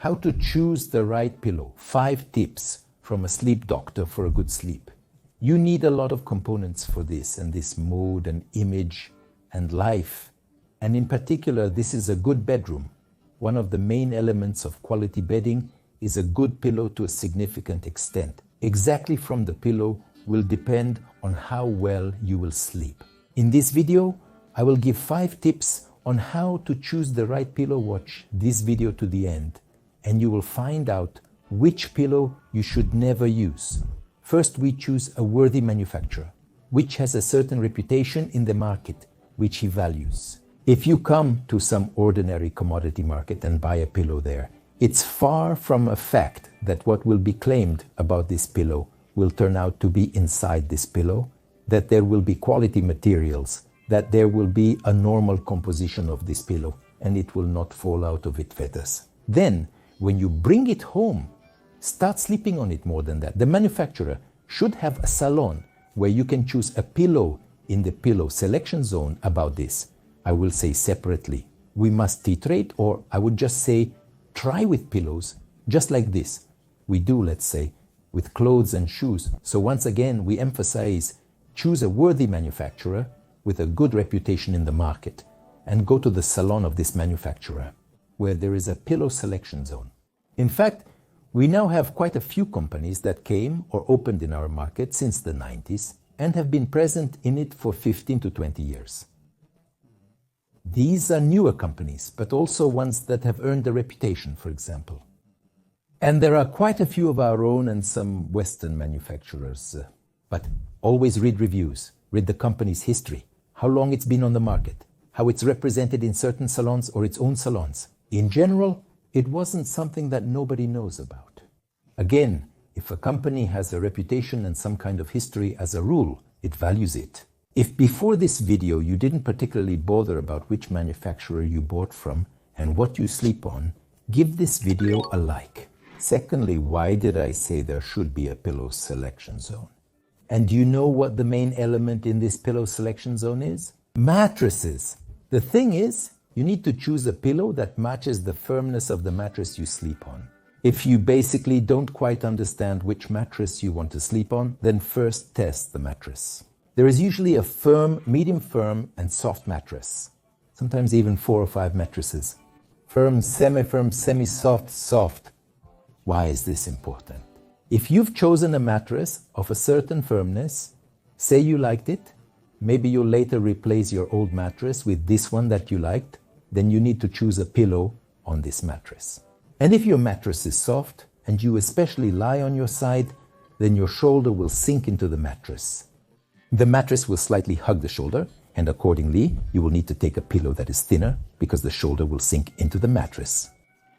How to choose the right pillow. 5 tips from a sleep doctor for a good sleep. You need a lot of components for this, and this mood and image and life. And in particular, this is a good bedroom. One of the main elements of quality bedding is a good pillow to a significant extent. Exactly from the pillow will depend on how well you will sleep. In this video, I will give 5 tips on how to choose the right pillow. Watch this video to the end, and you will find out which pillow you should never use. First, we choose a worthy manufacturer, which has a certain reputation in the market, which he values. If you come to some ordinary commodity market and buy a pillow there, it's far from a fact that what will be claimed about this pillow will turn out to be inside this pillow, that there will be quality materials, that there will be a normal composition of this pillow, and it will not fall out of its feathers. Then, when you bring it home, start sleeping on it more than that. The manufacturer should have a salon where you can choose a pillow in the pillow selection zone. About this, I will say separately. We must titrate, or I would just say, try with pillows, just like this. We do, let's say, with clothes and shoes. So once again, we emphasize, choose a worthy manufacturer with a good reputation in the market, and go to the salon of this manufacturer, where there is a pillow selection zone. In fact, we now have quite a few companies that came or opened in our market since the 90s and have been present in it for 15 to 20 years. These are newer companies, but also ones that have earned a reputation, for example. And there are quite a few of our own and some Western manufacturers. But always read reviews, read the company's history, how long it's been on the market, how it's represented in certain salons or its own salons. In general, it wasn't something that nobody knows about. Again, if a company has a reputation and some kind of history, as a rule, it values it. If before this video you didn't particularly bother about which manufacturer you bought from and what you sleep on, give this video a like. Secondly, why did I say there should be a pillow selection zone? And do you know what the main element in this pillow selection zone is? Mattresses. The thing is, you need to choose a pillow that matches the firmness of the mattress you sleep on. If you basically don't quite understand which mattress you want to sleep on, then first test the mattress. There is usually a firm, medium firm, and soft mattress. Sometimes even 4 or 5 mattresses. Firm, semi-soft, soft. Why is this important? If you've chosen a mattress of a certain firmness, say you liked it, maybe you'll later replace your old mattress with this one that you liked, then you need to choose a pillow on this mattress. And if your mattress is soft, and you especially lie on your side, then your shoulder will sink into the mattress. The mattress will slightly hug the shoulder, and accordingly, you will need to take a pillow that is thinner because the shoulder will sink into the mattress.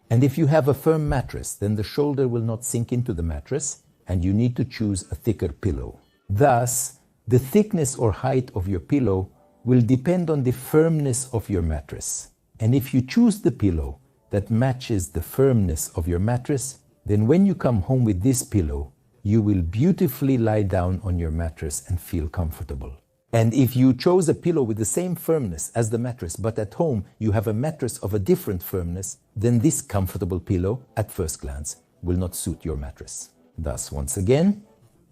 And if you have a firm mattress, then the shoulder will not sink into the mattress, and you need to choose a thicker pillow. Thus, the thickness or height of your pillow will depend on the firmness of your mattress. And if you choose the pillow that matches the firmness of your mattress, then when you come home with this pillow, you will beautifully lie down on your mattress and feel comfortable. And if you chose a pillow with the same firmness as the mattress, but at home you have a mattress of a different firmness, then this comfortable pillow, at first glance, will not suit your mattress. Thus, once again,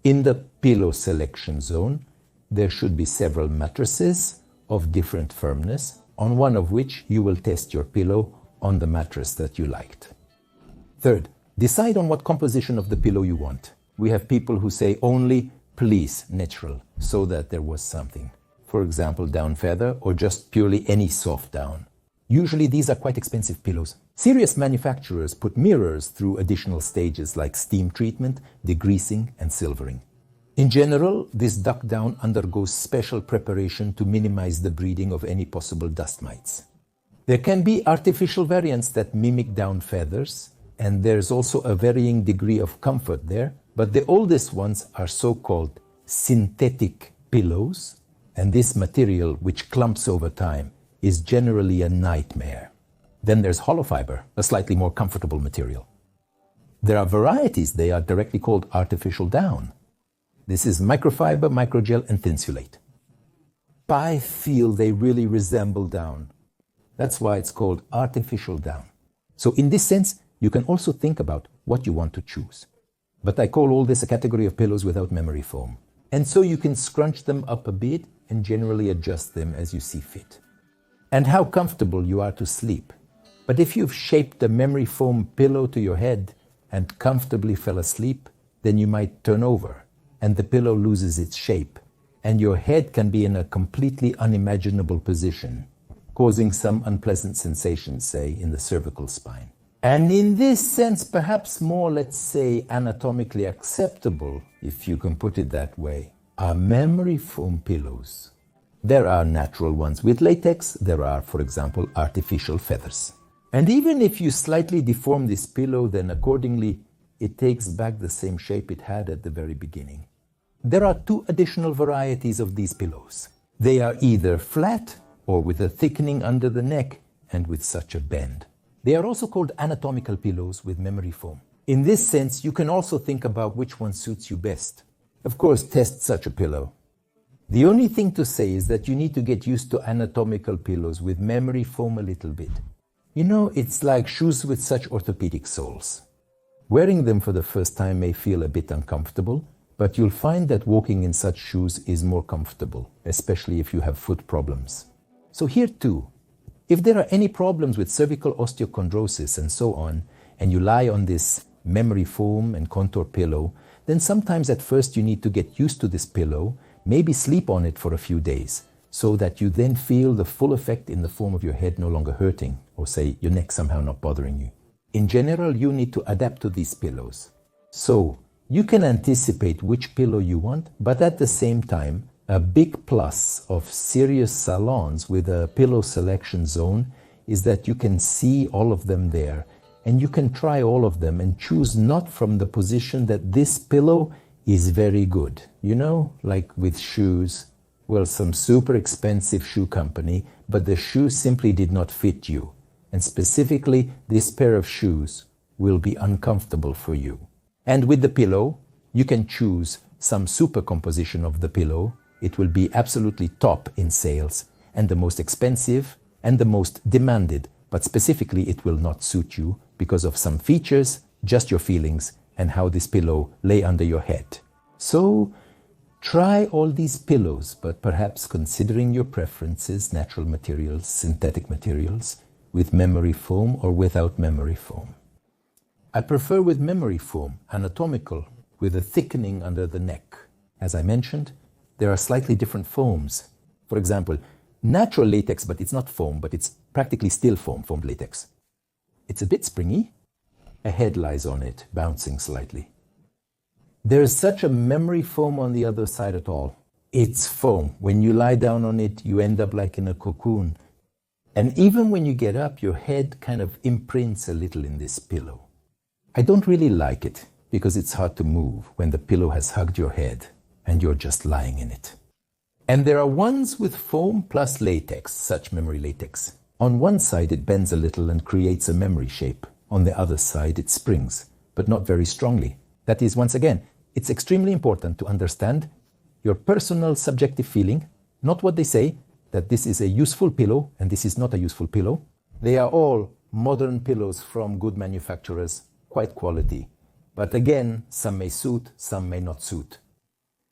in the pillow selection zone, there should be several mattresses of different firmness, on one of which you will test your pillow on the mattress that you liked. Third, decide on what composition of the pillow you want. We have people who say only, please, natural, so that there was something. For example, down feather or just purely any soft down. Usually these are quite expensive pillows. Serious manufacturers put mirrors through additional stages like steam treatment, degreasing and silvering. In general, this duck down undergoes special preparation to minimize the breeding of any possible dust mites. There can be artificial variants that mimic down feathers, and there's also a varying degree of comfort there, but the oldest ones are so-called synthetic pillows, and this material, which clumps over time, is generally a nightmare. Then there's hollow fiber, a slightly more comfortable material. There are varieties, they are directly called artificial down. This is microfiber, microgel, and thinsulate. I feel they really resemble down. That's why it's called artificial down. So in this sense, you can also think about what you want to choose. But I call all this a category of pillows without memory foam. And so you can scrunch them up a bit and generally adjust them as you see fit. And how comfortable you are to sleep. But if you've shaped a memory foam pillow to your head and comfortably fell asleep, then you might turn over and the pillow loses its shape and your head can be in a completely unimaginable position, causing some unpleasant sensations, say, in the cervical spine. And in this sense, perhaps more, let's say, anatomically acceptable, if you can put it that way, are memory foam pillows. There are natural ones with latex. There are, for example, artificial feathers. And even if you slightly deform this pillow, then accordingly, it takes back the same shape it had at the very beginning. There are two additional varieties of these pillows. They are either flat or with a thickening under the neck and with such a bend. They are also called anatomical pillows with memory foam. In this sense, you can also think about which one suits you best. Of course, test such a pillow. The only thing to say is that you need to get used to anatomical pillows with memory foam a little bit. You know, it's like shoes with such orthopedic soles. Wearing them for the first time may feel a bit uncomfortable, but you'll find that walking in such shoes is more comfortable, especially if you have foot problems. So here too, if there are any problems with cervical osteochondrosis and so on, and you lie on this memory foam and contour pillow, then sometimes at first you need to get used to this pillow, maybe sleep on it for a few days, so that you then feel the full effect in the form of your head no longer hurting, or say your neck somehow not bothering you. In general, you need to adapt to these pillows. So, you can anticipate which pillow you want, but at the same time, a big plus of serious salons with a pillow selection zone is that you can see all of them there, and you can try all of them and choose not from the position that this pillow is very good. You know, like with shoes, well, some super expensive shoe company, but the shoe simply did not fit you. And specifically, this pair of shoes will be uncomfortable for you. And with the pillow, you can choose some super composition of the pillow. It will be absolutely top in sales and the most expensive and the most demanded, but specifically it will not suit you because of some features, just your feelings, and how this pillow lay under your head. So, try all these pillows, but perhaps considering your preferences, natural materials, synthetic materials, with memory foam or without memory foam. I prefer with memory foam, anatomical, with a thickening under the neck. As I mentioned, there are slightly different foams. For example, natural latex, but it's not foam, but it's practically still foam, foamed latex. It's a bit springy. A head lies on it, bouncing slightly. There is such a memory foam on the other side at all. It's foam. When you lie down on it, you end up like in a cocoon. And even when you get up, your head kind of imprints a little in this pillow. I don't really like it because it's hard to move when the pillow has hugged your head and you're just lying in it. And there are ones with foam plus latex, such memory latex. On one side it bends a little and creates a memory shape. On the other side it springs, but not very strongly. That is, once again, it's extremely important to understand your personal subjective feeling, not what they say, that this is a useful pillow and this is not a useful pillow. They are all modern pillows from good manufacturers, quite quality. But again, some may suit, some may not suit.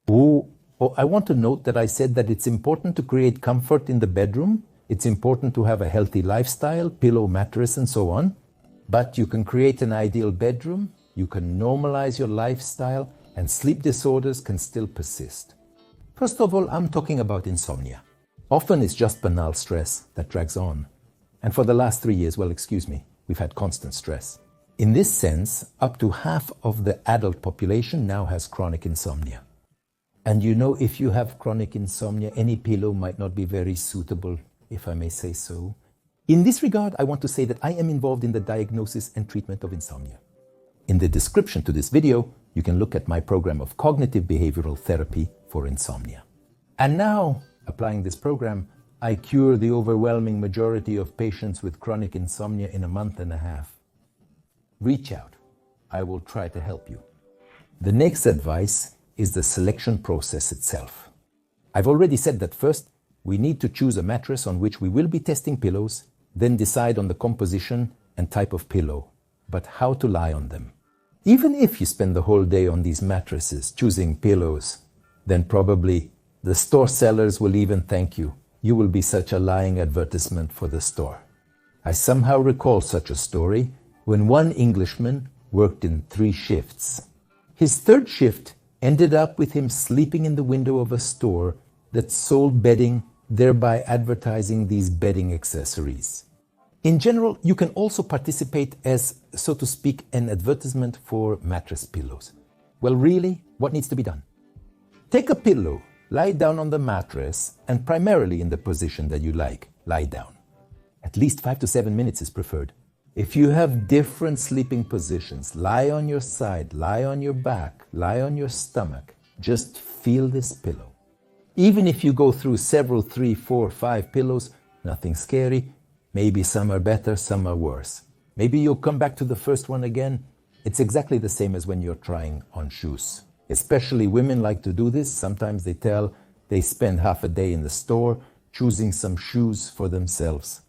I want to note that I said that it's important to create comfort in the bedroom. It's important to have a healthy lifestyle, pillow, mattress, and so on. But you can create an ideal bedroom, you can normalize your lifestyle, and sleep disorders can still persist. First of all, I'm talking about insomnia. Often it's just banal stress that drags on. And for the last 3 years, well, excuse me, we've had constant stress. In this sense, up to half of the adult population now has chronic insomnia. And you know, if you have chronic insomnia, any pillow might not be very suitable, if I may say so. In this regard, I want to say that I am involved in the diagnosis and treatment of insomnia. In the description to this video, you can look at my program of cognitive behavioral therapy for insomnia. And now, applying this program, I cure the overwhelming majority of patients with chronic insomnia in a month and a half. Reach out. I will try to help you. The next advice is the selection process itself. I've already said that first, we need to choose a mattress on which we will be testing pillows, then decide on the composition and type of pillow. but how to lie on them. Even if you spend the whole day on these mattresses choosing pillows, then probably the store sellers will even thank you. You will be such a lying advertisement for the store. I somehow recall such a story when one Englishman worked in 3 shifts. His 3rd shift ended up with him sleeping in the window of a store that sold bedding, thereby advertising these bedding accessories. In general, you can also participate as, so to speak, an advertisement for mattress pillows. Well, really, what needs to be done? Take a pillow, lie down on the mattress, and primarily in the position that you like, lie down. At least 5 to 7 minutes is preferred. If you have different sleeping positions, lie on your side, lie on your back, lie on your stomach, just feel this pillow. Even if you go through several 3, 4, 5 pillows, nothing scary. Maybe some are better, some are worse. Maybe you'll come back to the first one again. It's exactly the same as when you're trying on shoes. Especially women like to do this. Sometimes they spend half a day in the store choosing some shoes for themselves.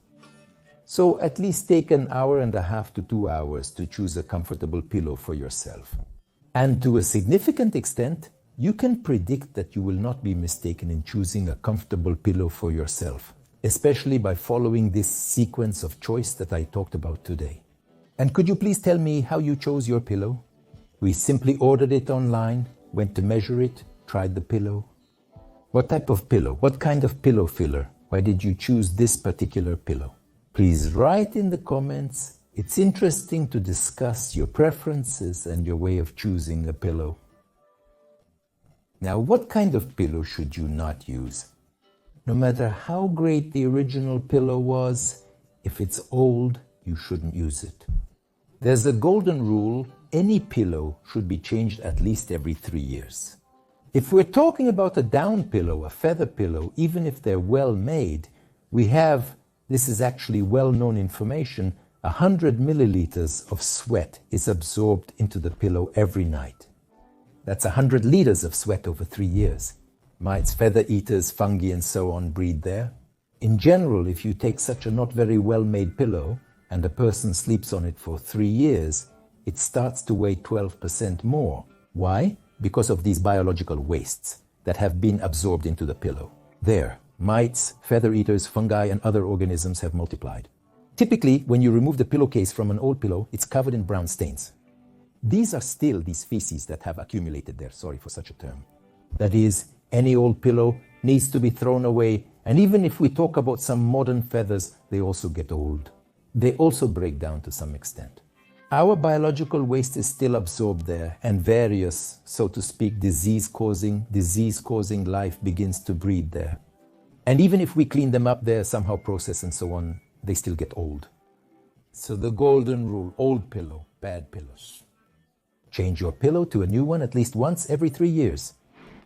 So at least take an hour and a half to 2 hours to choose a comfortable pillow for yourself. And to a significant extent, you can predict that you will not be mistaken in choosing a comfortable pillow for yourself, especially by following this sequence of choice that I talked about today. And could you please tell me how you chose your pillow? We simply ordered it online, went to measure it, tried the pillow. What type of pillow? What kind of pillow filler? Why did you choose this particular pillow? Please write in the comments. It's interesting to discuss your preferences and your way of choosing a pillow. Now, what kind of pillow should you not use? No matter how great the original pillow was, if it's old, you shouldn't use it. There's a golden rule: any pillow should be changed at least every 3 years. If we're talking about a down pillow, a feather pillow, even if they're well made, we have, this is actually well-known information, 100 milliliters of sweat is absorbed into the pillow every night. That's 100 liters of sweat over 3 years. Mites, feather eaters, fungi, and so on breed there. In general, if you take such a not very well-made pillow and a person sleeps on it for 3 years, it starts to weigh 12% more. Why? Because of these biological wastes that have been absorbed into the pillow. There, mites, feather eaters, fungi, and other organisms have multiplied. Typically, when you remove the pillowcase from an old pillow, it's covered in brown stains. These are still these feces that have accumulated there, sorry for such a term. That is, any old pillow needs to be thrown away, and even if we talk about some modern feathers, they also get old. They also break down to some extent. Our biological waste is still absorbed there, and various, so to speak, disease-causing life begins to breed there. And even if we clean them up there, somehow process and so on, they still get old. So the golden rule: old pillow, bad pillows. Change your pillow to a new one at least once every 3 years.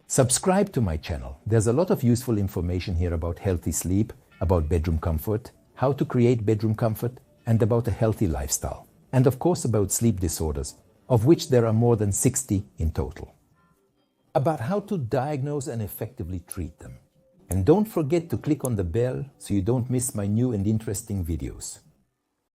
Subscribe to my channel. There's a lot of useful information here about healthy sleep, about bedroom comfort, how to create bedroom comfort, and about a healthy lifestyle. And of course about sleep disorders, of which there are more than 60 in total. About how to diagnose and effectively treat them. And don't forget to click on the bell so you don't miss my new and interesting videos.